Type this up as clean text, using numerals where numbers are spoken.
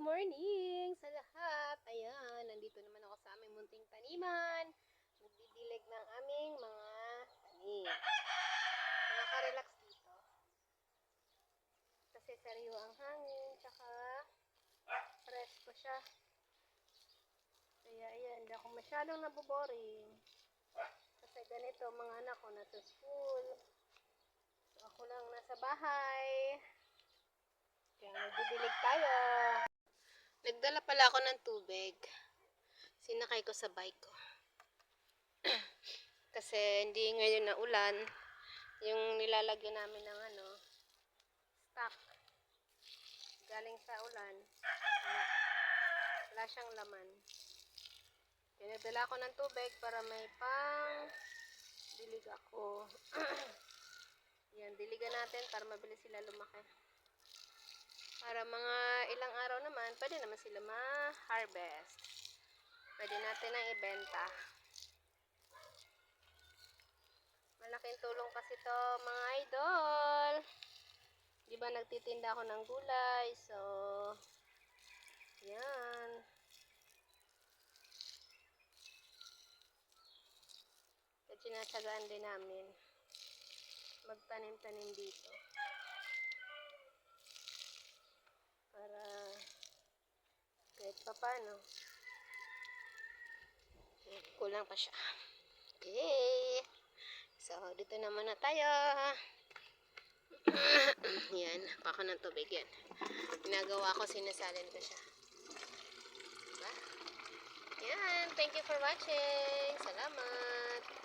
morning sa lahat. Ayan, nandito naman ako sa aming munting taniman. Nagdidilig ng aming mga tanim. Nakaka-relax dito. Kasi sariwa ang hangin, tsaka fresh pa siya. Kaya ayan, hindi ako masyadong naboboring. Kasi ganito, mga anak ko nasa school. So ako lang nasa bahay. Kaya nagdidilig tayo. Nagdala pala ako ng tubig. Sinakay ko sa bike ko. Kasi hindi ngayon na ulan. Yung nilalagyan namin ng stock. Galing sa ulan. Wala siyang laman. Kaya nagdala ako ng tubig para may pang dilig ako. Yan, diligan natin para mabilis sila lumaki. Para mga ilang araw naman, pwede naman sila ma-harvest. Pwede natin nang ibenta. Malaking tulong kasi to mga idol. Di ba nagtitinda ako ng gulay? So, yan. At sinatsagaan din namin magtanim-tanim dito. Para kahit papano. Kulang pa siya. Okay. So, dito naman na tayo. Yan, pako ng tubig yan. Ginagawa ko, sinasalin ko siya. Diba? Yan, thank you for watching. Salamat.